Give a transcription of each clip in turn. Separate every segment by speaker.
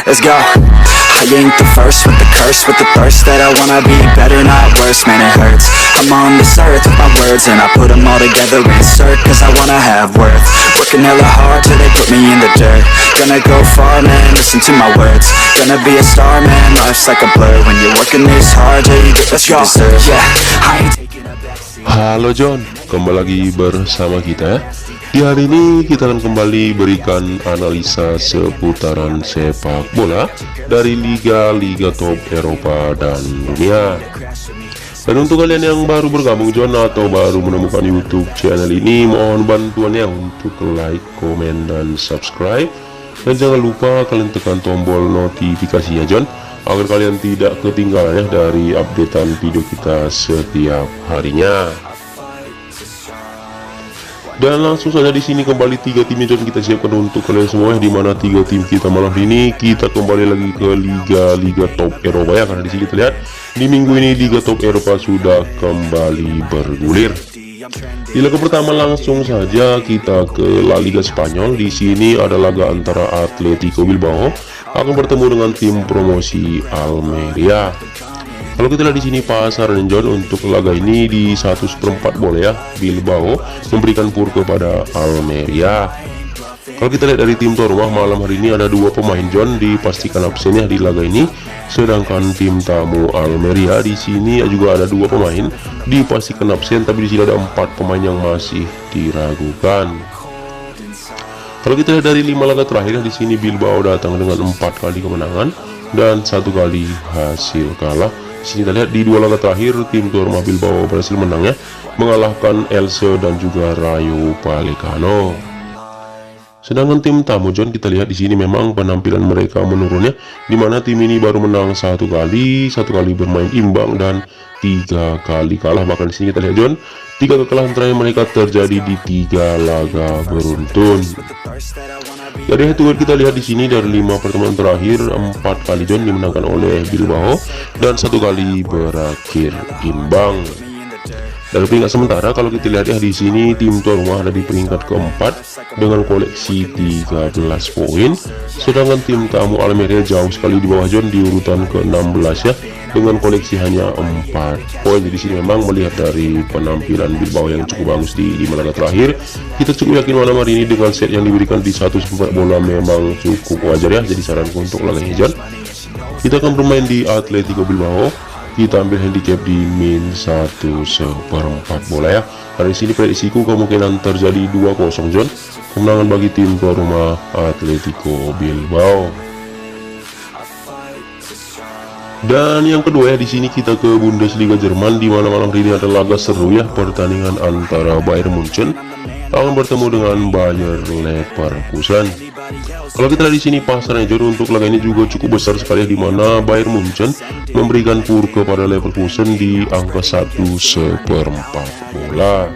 Speaker 1: Let's go. I ain't the first with the curse, with the thirst that I wanna be better, not worse, man it hurts. I'm on this earth with my words and I put them all together, insert, cause I wanna have worth. Working hella hard till they put me in the dirt. Gonna go far, man, listen to my words. Gonna be a star, man, life's like a blur. When you're working this hard, yeah, you get what you deserve. Yeah, I ain't taking a backseat.
Speaker 2: Halo John, kembali lagi bersama kita ya. Di hari ini kita akan kembali berikan analisa seputaran sepak bola dari liga-liga top Eropa dan dunia. Dan untuk kalian yang baru bergabung John atau baru menemukan YouTube channel ini, mohon bantuannya untuk like, komen, dan subscribe. Dan jangan lupa kalian tekan tombol notifikasinya John, agar kalian tidak ketinggalan ya dari updatean video kita setiap harinya. Dan langsung saja di sini kembali 3 tim yang kita siapkan untuk kalian semua, di mana 3 tim kita malam ini kita kembali lagi ke liga-liga top Eropa ya, karena di sini kita lihat di minggu ini liga top Eropa sudah kembali bergulir. Di laga pertama langsung saja kita ke La Liga Spanyol. Di sini ada laga antara Atletico Bilbao akan bertemu dengan tim promosi Almeria. Kalau kita lihat di sini pasaran John untuk laga ini di 1/4 boleh ya, Bilbao memberikan pur kepada Almeria. Kalau kita lihat dari tim tuan rumah malam hari ini ada 2 pemain John dipastikan absen ya di laga ini, sedangkan tim tamu Almeria di sini juga ada 2 pemain dipastikan absen, tapi di sini ada 4 pemain yang masih diragukan. Kalau kita lihat dari 5 laga terakhir di sini Bilbao datang dengan 4 kali kemenangan dan 1 kali hasil kalah. Di sini kita lihat di 2 laga terakhir tim tuan rumah Bilbao berhasil menang ya, mengalahkan Elche dan juga Rayo Vallecano. Sedangkan tim tamu John kita lihat di sini memang penampilan mereka menurun ya, di mana tim ini baru menang 1 kali bermain imbang dan 3 kali kalah. Bahkan di sini kita lihat John, 3 kekalahan terakhir mereka terjadi di 3 laga beruntun. Dari head to head kita lihat di sini dari 5 pertemuan terakhir 4 kali John dimenangkan oleh Bilbao dan 1 kali berakhir imbang. Dari peringkat sementara kalau kita lihat ya di sini tim tuan rumah ada di peringkat keempat dengan koleksi 13 poin, sedangkan tim tamu Almeria jauh sekali di bawah John di urutan ke-16 ya dengan koleksi hanya 4 poin. Jadi sini memang melihat dari penampilan Bilbao yang cukup bagus di 5 laga terakhir, kita cukup yakin malam hari ini dengan set yang diberikan di 1/4 bola memang cukup wajar ya. Jadi saranku untuk laga ini John, kita akan bermain di Atletico Bilbao. Kita ambil handicap di min 1/4 bola ya. Karena di sini prediksiku kemungkinan terjadi 2-0 John, kemenangan bagi tim tuan rumah Atletico Bilbao. Dan yang kedua ya di sini kita ke Bundesliga Jerman, di mana malam ini ada laga seru ya, pertandingan antara Bayern Munchen akan bertemu dengan Bayer Leverkusen. Kalau kita lihat di sini pasaran John untuk laga ini juga cukup besar sekali, di mana Bayern Munchen memberikan pur kepada Leverkusen di angka 1/4 bola.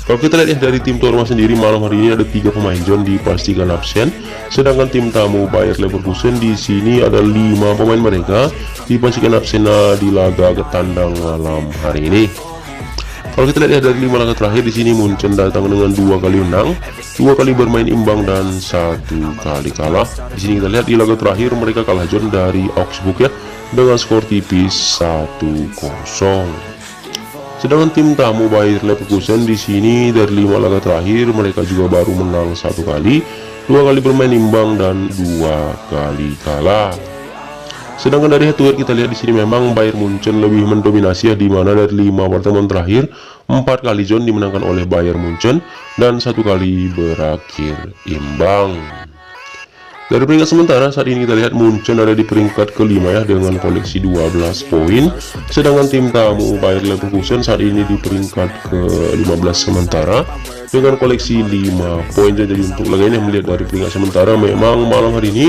Speaker 2: Kalau kita lihat ya dari tim tuan rumah sendiri malam hari ini ada 3 pemain John dipastikan absen, sedangkan tim tamu Bayer Leverkusen di sini ada 5 pemain mereka dipastikan absen di laga ketandang malam hari ini. Kalau kita lihat ya dari 5 laga terakhir di sini Munchen datang dengan 2 kali menang, 2 kali bermain imbang dan 1 kali kalah. Di sini kita lihat di laga terakhir mereka kalah John dari Augsburg ya dengan skor tipis 1-0. Sedangkan tim tamu Bayer Leverkusen di sini dari 5 laga terakhir mereka juga baru menang 1 kali, 2 kali bermain imbang dan 2 kali kalah. Sedangkan dari head to head kita lihat di sini memang Bayern Munchen lebih mendominasi ya, di mana dari 5 pertemuan terakhir 4 kali John dimenangkan oleh Bayern Munchen dan 1 kali berakhir imbang. Dari peringkat sementara saat ini kita lihat Munchen ada di peringkat kelima ya dengan koleksi 12 poin, sedangkan tim tamu Bayer Leverkusen saat ini di peringkat ke-15 sementara dengan koleksi 5 poin. Jadi untuk laga ini melihat dari peringkat sementara memang malam hari ini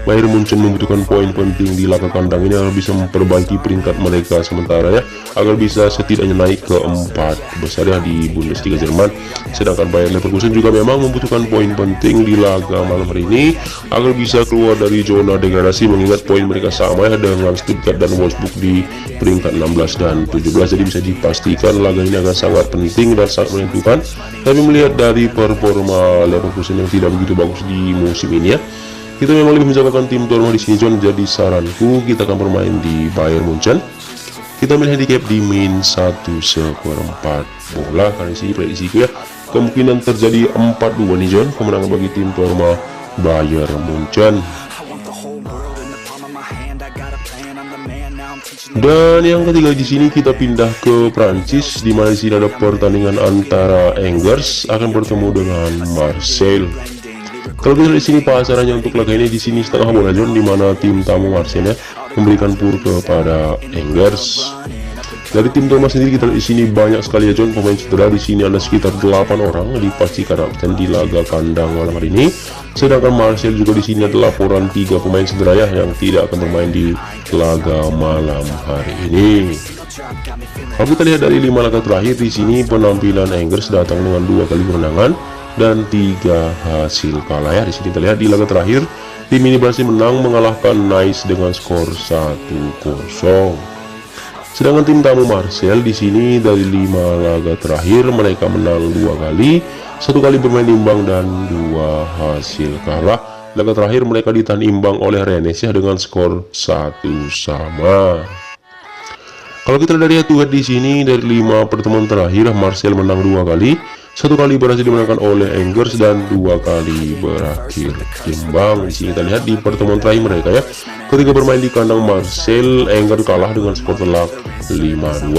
Speaker 2: Bayern Munchen membutuhkan poin penting di laga kandang ini agar bisa memperbaiki peringkat mereka sementara ya, agar bisa setidaknya naik ke 4 besar ya di Bundesliga Jerman. Sedangkan Bayer Leverkusen juga memang membutuhkan poin penting di laga malam hari ini agar bisa keluar dari zona degradasi, mengingat poin mereka sama ya dengan Stuttgart dan Wolfsburg di peringkat 16 dan 17. Jadi bisa dipastikan laga ini akan sangat penting dan sangat menentukan. Tapi melihat dari performa Leverkusen yang tidak begitu bagus di musim ini ya, Kita memang lebih menjagokan tim tuan rumah di sini John, jadi saranku kita akan bermain di Bayern Munchen. Kita main handicap di min 1/4 bola karena di sini prediksiku ya kemungkinan terjadi 4-2 nih John, kemenangan bagi tim tuan rumah Bayern Munchen. Dan yang ketiga di sini kita pindah ke Prancis, di mana di sini ada pertandingan antara Angers akan bertemu dengan Marseille. Kalau kita di sini pasarannya untuk laga ini di sini setengah bola John, di mana tim tamu Marseille memberikan pur kepada Angers. Dari tim tamu sendiri kita di sini banyak sekali ya John pemain cedera, di sini ada sekitar 8 orang dipastikan absen di laga kandang malam hari ini. Sedangkan Marseille juga di sini ada laporan 3 pemain cedera ya yang tidak akan bermain di laga malam hari ini. Kalau kita lihat dari 5 laga terakhir di sini penampilan Angers datang dengan 2 kali kemenangan dan 3 hasil kalah ya. Di sini terlihat di laga terakhir tim ini berhasil menang mengalahkan Nice dengan skor 1-0. Sedangkan tim tamu Marseille di sini dari 5 laga terakhir mereka menang 2 kali, 1 kali bermain imbang dan 2 hasil kalah. Laga terakhir mereka ditahan imbang oleh Rennes ya dengan skor 1-1. Kalau kita dari head to head di sini dari 5 pertemuan terakhir Marseille menang 2 kali, 1 kali berhasil dimenangkan oleh Angers dan 2 kali berakhir imbang. Di sini kita lihat di pertemuan terakhir mereka ya, ketika bermain di kandang Marseille, Angers kalah dengan skor telak 5-2.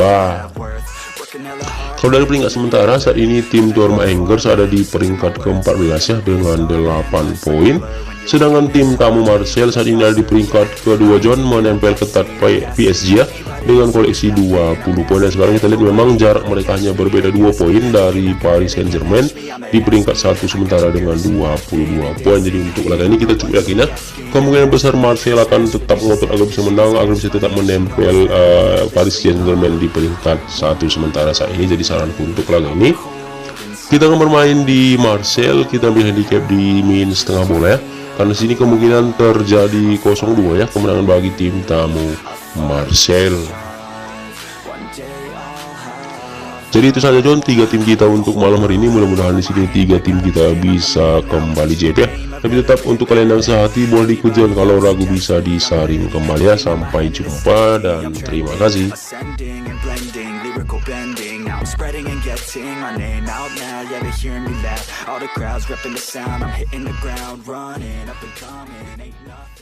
Speaker 2: Kalau dari peringkat sementara saat ini tim tuan rumah Angers ada di peringkat ke-14 ya dengan 8 poin. Sedangkan tim tamu Marseille saat ini ada di peringkat kedua John, menempel ketat PSG ya dengan koleksi 20 poin. Dan sekarang kita lihat memang jarak mereka hanya berbeda 2 poin dari Paris Saint-Germain di peringkat 1 sementara dengan 22 poin. Jadi untuk laga ini kita cukup yakin ya kemungkinan besar Marseille akan tetap ngotot agar bisa menang, agar bisa tetap menempel Paris Saint-Germain di peringkat 1 sementara saat ini. Jadi saranku untuk laga ini kita akan bermain di Marseille, kita ambil handicap di min setengah bola ya, karena sini kemungkinan terjadi 0-2 ya kemenangan bagi tim tamu Marseille. Jadi itu saja John 3 tim kita untuk malam hari ini. Mudah-mudahan di sini 3 tim kita bisa kembali JP ya. Tapi tetap untuk kalian yang sehati boleh ikut John, kalau ragu bisa disaring kembali ya. Sampai jumpa dan terima kasih. Spreading and getting my name out now, yeah, they hearing me laugh. All the crowds repping the sound, I'm hitting the ground running, up and coming, ain't nothing.